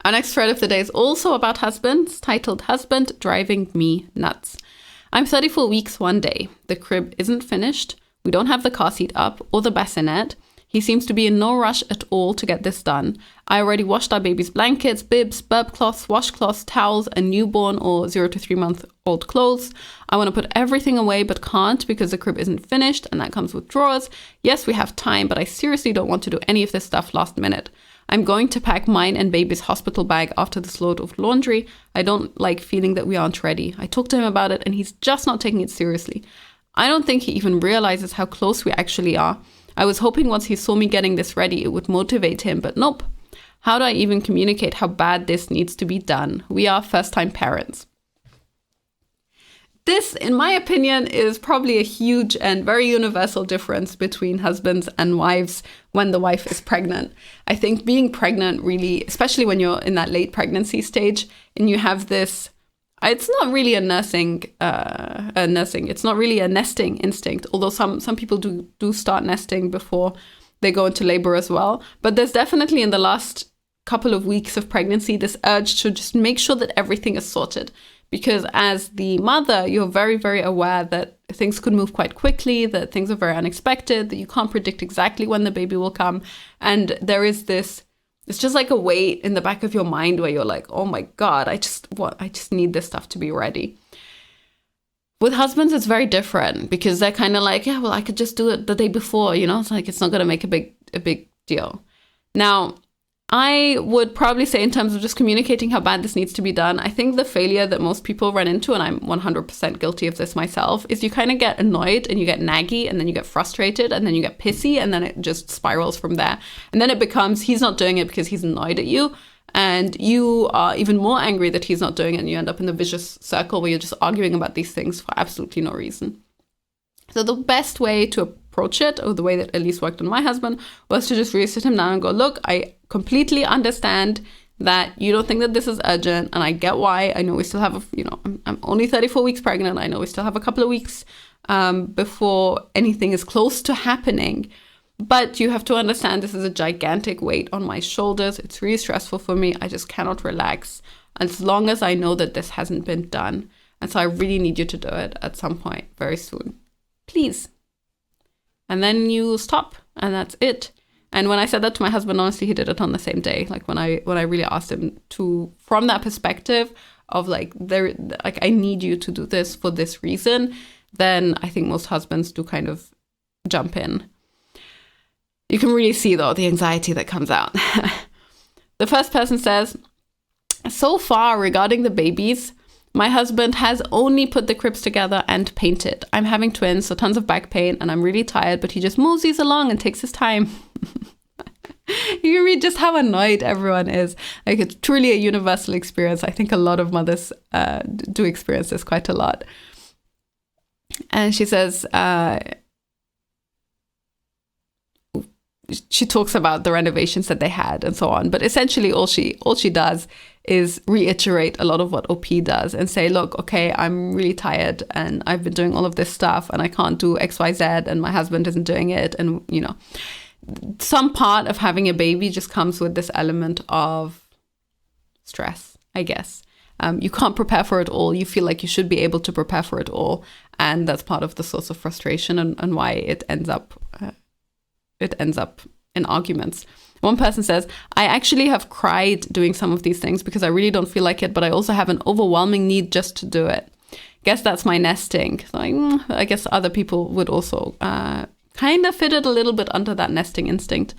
Our next thread of the day is also about husbands, titled Husband Driving Me Nuts. I'm 34 weeks one day. The crib isn't finished. We don't have the car seat up or the bassinet. He seems to be in no rush at all to get this done. I already washed our baby's blankets, bibs, burp cloths, washcloths, towels, and newborn or 0 to 3 month old clothes. I want to put everything away but can't because the crib isn't finished and that comes with drawers. Yes, we have time, but I seriously don't want to do any of this stuff last minute. I'm going to pack mine and baby's hospital bag after this load of laundry. I don't like feeling that we aren't ready. I talked to him about it and he's just not taking it seriously. I don't think he even realizes how close we actually are. I was hoping once he saw me getting this ready, it would motivate him, but nope. How do I even communicate how bad this needs to be done? We are first-time parents. This, in my opinion, is probably a huge and very universal difference between husbands and wives when the wife is pregnant. I think being pregnant really, especially when you're in that late pregnancy stage and you have this, it's not really it's not really a nesting instinct, although some people do start nesting before they go into labor as well. But there's definitely in the last couple of weeks of pregnancy this urge to just make sure that everything is sorted. Because as the mother, you're very, very aware that things could move quite quickly, that things are very unexpected, that you can't predict exactly when the baby will come. And there is this, it's just like a weight in the back of your mind where you're like, oh my God, I just need this stuff to be ready. With husbands, it's very different because they're kind of like, yeah, well, I could just do it the day before, it's like, it's not going to make a big deal. Now, I would probably say in terms of just communicating how bad this needs to be done, I think the failure that most people run into, and I'm 100% guilty of this myself, is you kind of get annoyed and you get naggy and then you get frustrated and then you get pissy and then it just spirals from there. And then it becomes he's not doing it because he's annoyed at you and you are even more angry that he's not doing it and you end up in the vicious circle where you're just arguing about these things for absolutely no reason. So the best way to approach it, or the way that at least worked on my husband, was to just really sit him down and go, look, I completely understand that you don't think that this is urgent, and I get why. I know we still have, I'm only 34 weeks pregnant. I know we still have a couple of weeks before anything is close to happening. But you have to understand this is a gigantic weight on my shoulders. It's really stressful for me. I just cannot relax as long as I know that this hasn't been done. And so I really need you to do it at some point very soon. Please. And then you stop, and that's it. And when I said that to my husband, honestly, he did it on the same day. Like when I really asked him to, from that perspective of I need you to do this for this reason, then I think most husbands do kind of jump in. You can really see though the anxiety that comes out. The first person says, so far regarding the babies, my husband has only put the cribs together and painted. I'm having twins, so tons of back pain, and I'm really tired, but he just moseys along and takes his time. You can read just how annoyed everyone is. Like, it's truly a universal experience. I think a lot of mothers do experience this quite a lot. And she says, she talks about the renovations that they had and so on. But essentially all she does is reiterate a lot of what OP does and say, look, okay, I'm really tired and I've been doing all of this stuff and I can't do XYZ and my husband isn't doing it. And, some part of having a baby just comes with this element of stress, I guess. You can't prepare for it all. You feel like you should be able to prepare for it all. And that's part of the source of frustration and why it ends up in arguments. One person says, I actually have cried doing some of these things because I really don't feel like it, but I also have an overwhelming need just to do it. Guess that's my nesting. So I guess other people would also kind of fit it a little bit under that nesting instinct.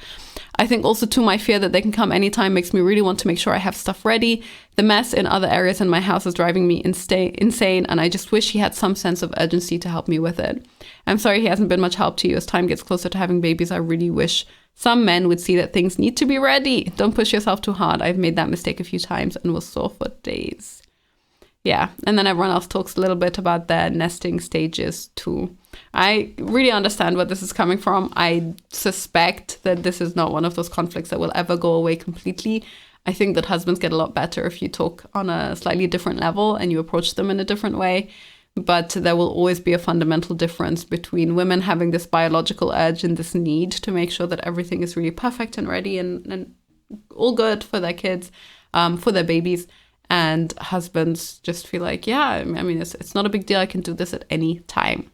I think also too, my fear that they can come anytime makes me really want to make sure I have stuff ready. The mess in other areas in my house is driving me insane, and I just wish he had some sense of urgency to help me with it. I'm sorry he hasn't been much help to you. As time gets closer to having babies, I really wish some men would see that things need to be ready. Don't push yourself too hard. I've made that mistake a few times and was sore for days. Yeah, and then everyone else talks a little bit about their nesting stages too. I really understand where this is coming from. I suspect that this is not one of those conflicts that will ever go away completely. I think that husbands get a lot better if you talk on a slightly different level and you approach them in a different way. But there will always be a fundamental difference between women having this biological urge and this need to make sure that everything is really perfect and ready and all good for their kids, for their babies. And husbands just feel like, yeah, I mean, it's not a big deal. I can do this at any time.